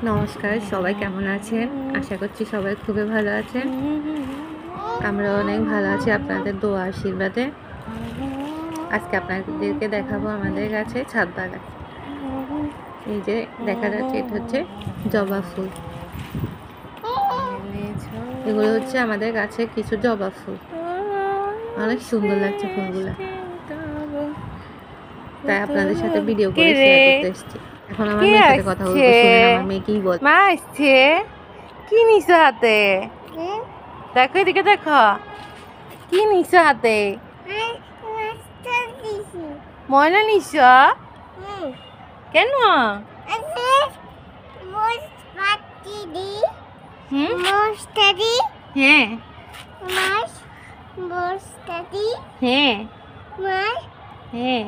নমস্কার, সবাই কেমন আছেন? আশা করছি সবাই খুবই ভালো আছেন। আমরা অনেক ভালো আছি আপনাদের দোয়া আশীর্বাদে। আজকে আপনাদেরকে দেখাবো আমাদের গাছে ছাদ বাগান। এই যে দেখা যাচ্ছে, এটা হচ্ছে জবা ফুল। এগুলো হচ্ছে আমাদের গাছে কিছু জবা ফুল। অনেক সুন্দর লাগছে ফুলগুলো, তাই আপনাদের সাথে ভিডিও করে শেয়ার করতে এসেছি। এখন আমার মেয়ের সাথে কথা বলবো, শুনেন আমার মেয়ে কি বলে। মা আসছে, কি নিছো হাতে? দেখো এদিকে, দেখো কি নিছো হাতে। ময়লা নিছ কেন? হ্যাঁ হ্যাঁ হ্যাঁ হ্যাঁ